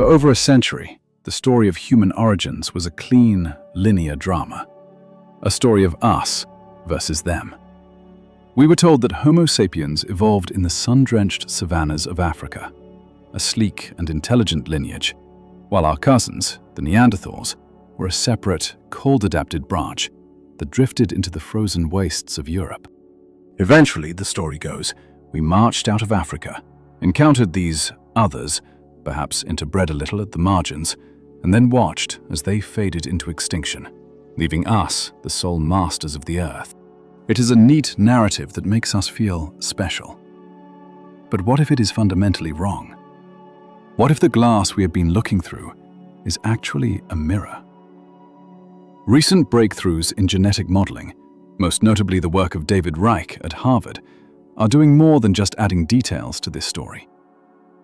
For over a century, the story of human origins was a clean, linear drama. A story of us versus them. We were told that Homo sapiens evolved in the sun-drenched savannas of Africa, a sleek and intelligent lineage, while our cousins, the Neanderthals, were a separate, cold-adapted branch that drifted into the frozen wastes of Europe. Eventually, the story goes, we marched out of Africa, encountered these others, perhaps interbred a little at the margins, and then watched as they faded into extinction, leaving us the sole masters of the earth. It is a neat narrative that makes us feel special. But what if it is fundamentally wrong? What if the glass we have been looking through is actually a mirror? Recent breakthroughs in genetic modeling, most notably the work of David Reich at Harvard, are doing more than just adding details to this story.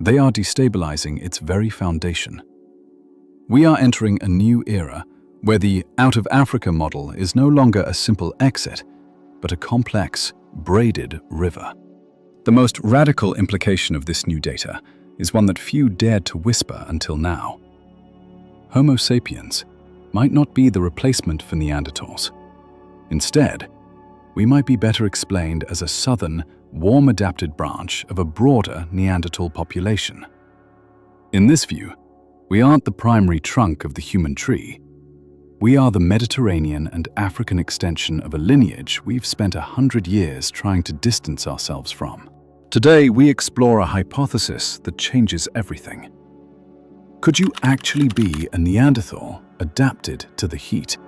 They are destabilizing its very foundation. We are entering a new era where the out of Africa model is no longer a simple exit, but a complex, braided river. The most radical implication of this new data is one that few dared to whisper until now. Homo sapiens might not be the replacement for Neanderthals. Instead, we might be better explained as a southern, warm-adapted branch of a broader Neanderthal population. In this view, we aren't the primary trunk of the human tree. We are the Mediterranean and African extension of a lineage we've spent 100 years trying to distance ourselves from. Today, we explore a hypothesis that changes everything. Could you actually be a Neanderthal adapted to the heat?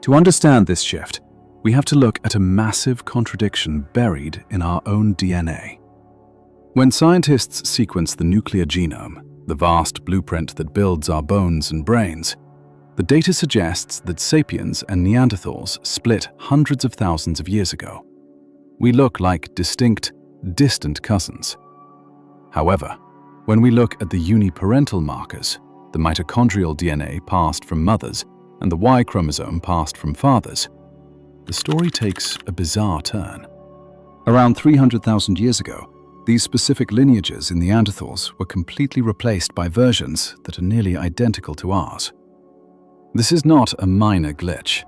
To understand this shift, we have to look at a massive contradiction buried in our own DNA. When scientists sequence the nuclear genome, the vast blueprint that builds our bones and brains, the data suggests that sapiens and Neanderthals split hundreds of thousands of years ago. We look like distinct, distant cousins. However, when we look at the uniparental markers, the mitochondrial DNA passed from mothers and the Y chromosome passed from fathers, the story takes a bizarre turn. Around 300,000 years ago, these specific lineages in Neanderthals were completely replaced by versions that are nearly identical to ours. This is not a minor glitch.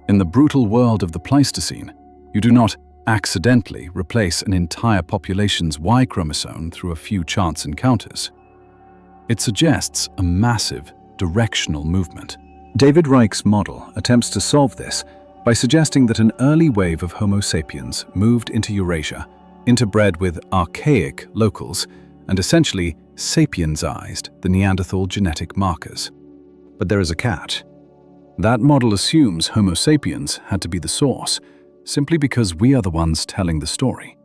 In the brutal world of the Pleistocene, you do not accidentally replace an entire population's Y chromosome through a few chance encounters. It suggests a massive, directional movement. David Reich's model attempts to solve this by suggesting that an early wave of Homo sapiens moved into Eurasia, interbred with archaic locals, and essentially sapiensized the Neanderthal genetic markers. But there is a catch. That model assumes Homo sapiens had to be the source, simply because we are the ones telling the story.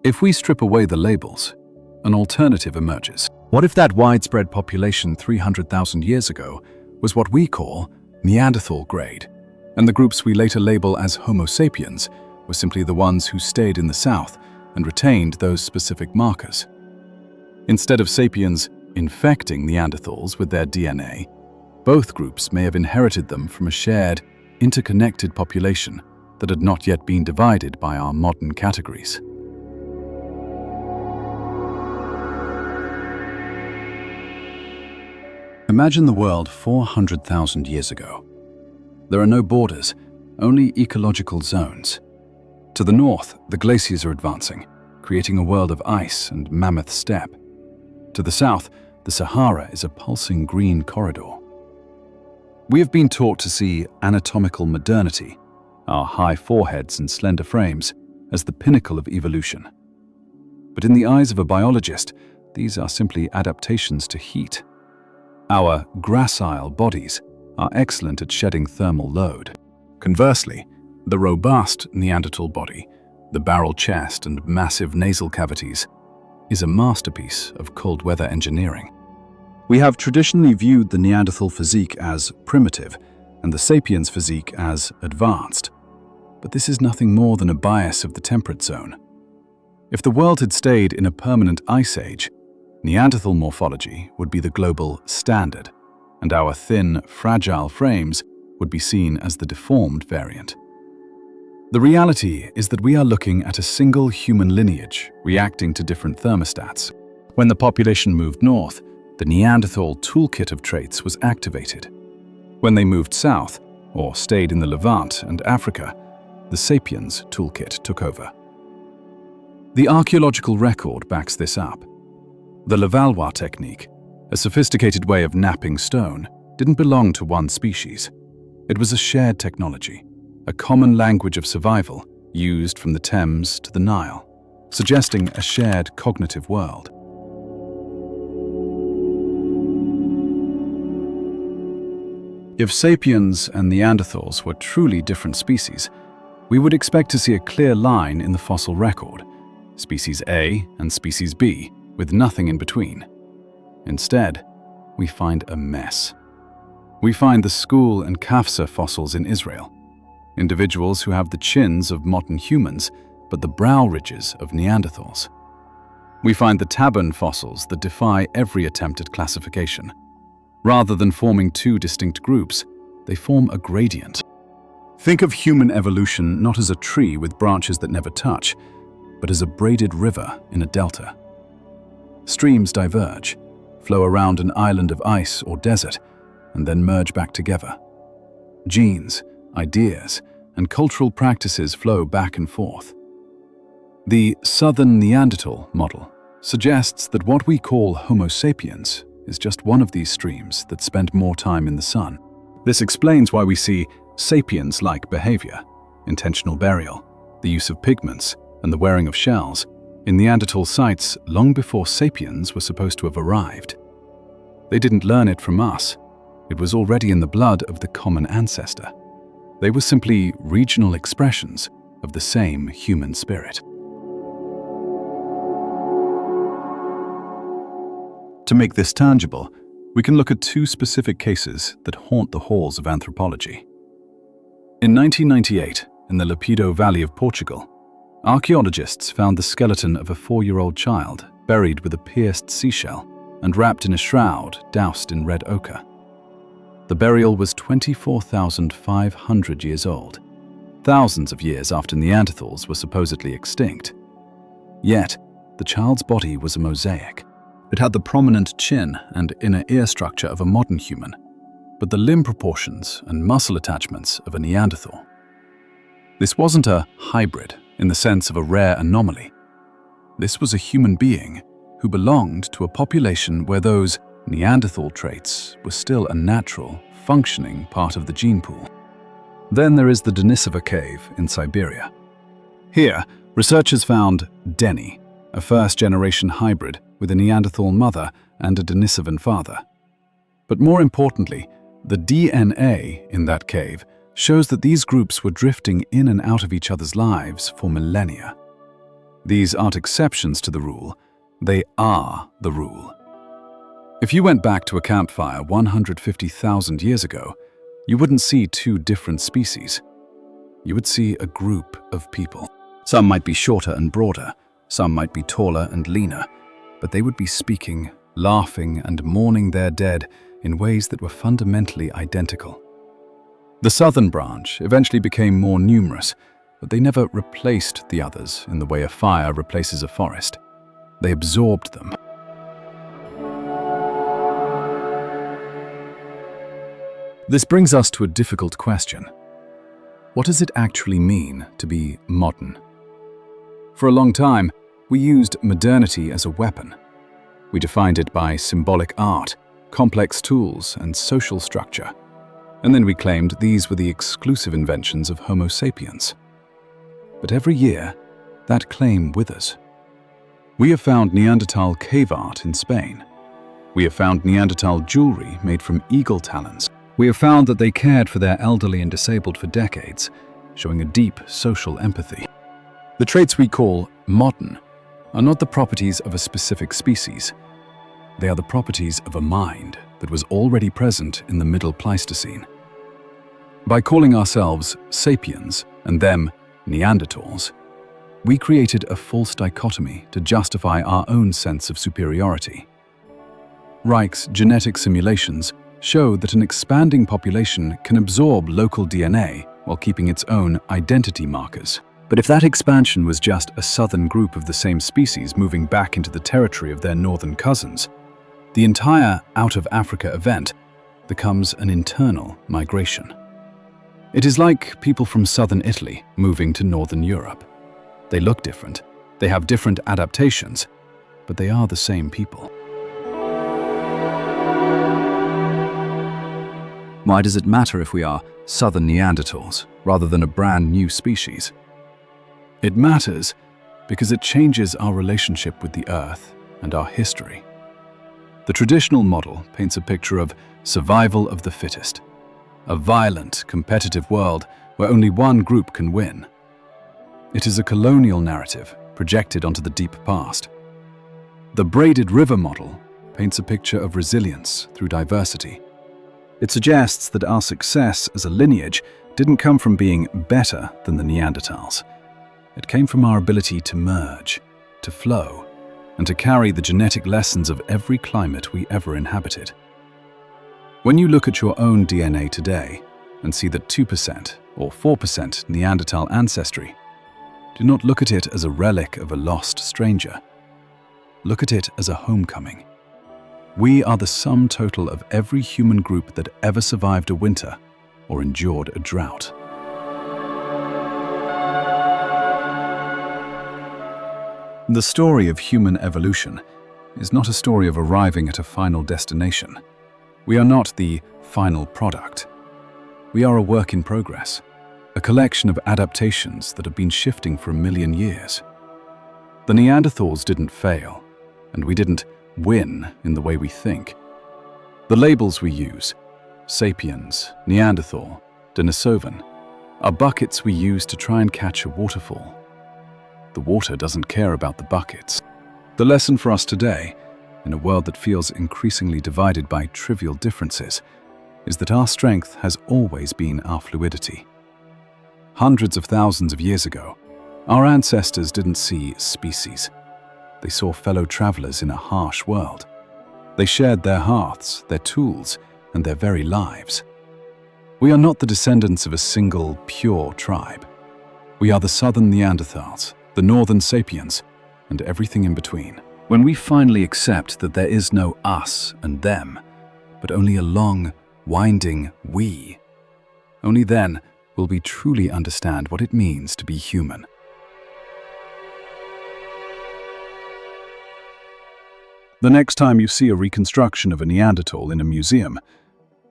If we strip away the labels, an alternative emerges. What if that widespread population 300,000 years ago was what we call Neanderthal grade, and the groups we later label as Homo sapiens were simply the ones who stayed in the south and retained those specific markers? Instead of sapiens infecting Neanderthals with their DNA, both groups may have inherited them from a shared, interconnected population that had not yet been divided by our modern categories. Imagine the world 400,000 years ago. There are no borders, only ecological zones. To the north, the glaciers are advancing, creating a world of ice and mammoth steppe. To the south, the Sahara is a pulsing green corridor. We have been taught to see anatomical modernity, our high foreheads and slender frames, as the pinnacle of evolution. But in the eyes of a biologist, these are simply adaptations to heat. Our gracile bodies are excellent at shedding thermal load. Conversely, the robust Neanderthal body, the barrel chest and massive nasal cavities, is a masterpiece of cold weather engineering. We have traditionally viewed the Neanderthal physique as primitive and the sapiens physique as advanced. But this is nothing more than a bias of the temperate zone. If the world had stayed in a permanent ice age, Neanderthal morphology would be the global standard, and our thin, fragile frames would be seen as the deformed variant. The reality is that we are looking at a single human lineage reacting to different thermostats. When the population moved north, the Neanderthal toolkit of traits was activated. When they moved south, or stayed in the Levant and Africa, the Sapiens toolkit took over. The archaeological record backs this up. The Levallois technique, a sophisticated way of knapping stone, didn't belong to one species. It was a shared technology, a common language of survival used from the Thames to the Nile, suggesting a shared cognitive world. If Sapiens and Neanderthals were truly different species, we would expect to see a clear line in the fossil record, species A and species B, with nothing in between. Instead, we find a mess. We find the School and Kafsa fossils in Israel, individuals who have the chins of modern humans, but the brow ridges of Neanderthals. We find the Tabern fossils that defy every attempt at classification. Rather than forming two distinct groups, they form a gradient. Think of human evolution not as a tree with branches that never touch, but as a braided river in a delta. Streams diverge, flow around an island of ice or desert, and then merge back together. Genes, ideas, and cultural practices flow back and forth. The Southern Neanderthal model suggests that what we call Homo Sapiens is just one of these streams that spent more time in the sun. This explains why we see sapiens-like behavior, intentional burial, the use of pigments, and the wearing of shells in Neanderthal sites long before sapiens were supposed to have arrived. They didn't learn it from us. It was already in the blood of the common ancestor. They were simply regional expressions of the same human spirit. To make this tangible, we can look at two specific cases that haunt the halls of anthropology. In 1998, in the Lapedo Valley of Portugal, archaeologists found the skeleton of a 4-year-old child buried with a pierced seashell and wrapped in a shroud doused in red ochre. The burial was 24,500 years old, thousands of years after Neanderthals were supposedly extinct. Yet, the child's body was a mosaic. It had the prominent chin and inner ear structure of a modern human, but the limb proportions and muscle attachments of a Neanderthal. This wasn't a hybrid in the sense of a rare anomaly. This was a human being who belonged to a population where those Neanderthal traits were still a natural, functioning part of the gene pool. Then there is the Denisova cave in Siberia. Here, researchers found Denny, a first-generation hybrid with a Neanderthal mother and a Denisovan father. But more importantly, the DNA in that cave shows that these groups were drifting in and out of each other's lives for millennia. These aren't exceptions to the rule, they are the rule. If you went back to a campfire 150,000 years ago, you wouldn't see two different species. You would see a group of people. Some might be shorter and broader, some might be taller and leaner, but they would be speaking, laughing, and mourning their dead in ways that were fundamentally identical. The Southern Branch eventually became more numerous, but they never replaced the others in the way a fire replaces a forest. They absorbed them. This brings us to a difficult question. What does it actually mean to be modern? For a long time, we used modernity as a weapon. We defined it by symbolic art, complex tools, and social structure. And then we claimed these were the exclusive inventions of Homo sapiens. But every year, that claim withers. We have found Neanderthal cave art in Spain. We have found Neanderthal jewelry made from eagle talons. We have found that they cared for their elderly and disabled for decades, showing a deep social empathy. The traits we call modern are not the properties of a specific species. They are the properties of a mind that was already present in the Middle Pleistocene. By calling ourselves sapiens and them Neanderthals, we created a false dichotomy to justify our own sense of superiority. Reich's genetic simulations show that an expanding population can absorb local DNA while keeping its own identity markers. But if that expansion was just a southern group of the same species moving back into the territory of their northern cousins, the entire out-of-Africa event becomes an internal migration. It is like people from southern Italy moving to northern Europe. They look different, they have different adaptations, but they are the same people. Why does it matter if we are southern Neanderthals rather than a brand new species? It matters because it changes our relationship with the Earth and our history. The traditional model paints a picture of survival of the fittest, a violent, competitive world where only one group can win. It is a colonial narrative projected onto the deep past. The Braided River model paints a picture of resilience through diversity. It suggests that our success as a lineage didn't come from being better than the Neanderthals. It came from our ability to merge, to flow, and to carry the genetic lessons of every climate we ever inhabited. When you look at your own DNA today and see that 2% or 4% Neanderthal ancestry, do not look at it as a relic of a lost stranger. Look at it as a homecoming. We are the sum total of every human group that ever survived a winter or endured a drought. The story of human evolution is not a story of arriving at a final destination. We are not the final product. We are a work in progress, a collection of adaptations that have been shifting for 1 million years. The Neanderthals didn't fail, and we didn't win in the way we think. The labels we use, Sapiens, Neanderthal, Denisovan, are buckets we use to try and catch a waterfall. The water doesn't care about the buckets. The lesson for us today, in a world that feels increasingly divided by trivial differences, is that our strength has always been our fluidity. Hundreds of thousands of years ago, our ancestors didn't see species. They saw fellow travelers in a harsh world. They shared their hearths, their tools, and their very lives. We are not the descendants of a single, pure tribe. We are the southern Neanderthals, the northern Sapiens, and everything in between. When we finally accept that there is no us and them, but only a long, winding we, only then will we truly understand what it means to be human. The next time you see a reconstruction of a Neanderthal in a museum,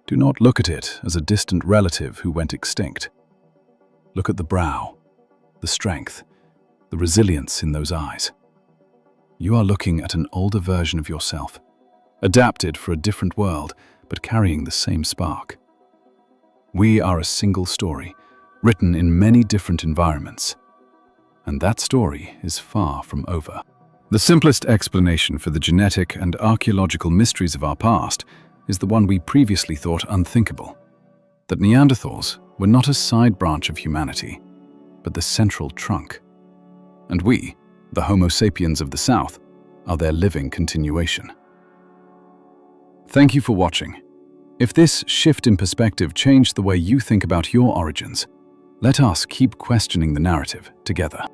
do not look at it as a distant relative who went extinct. Look at the brow, the strength, the resilience in those eyes. You are looking at an older version of yourself, adapted for a different world, but carrying the same spark. We are a single story, written in many different environments. And that story is far from over. The simplest explanation for the genetic and archaeological mysteries of our past is the one we previously thought unthinkable: that Neanderthals were not a side branch of humanity, but the central trunk. And we, the Homo Sapiens of the South, are their living continuation. Thank you for watching. If this shift in perspective changed the way you think about your origins, let us keep questioning the narrative together.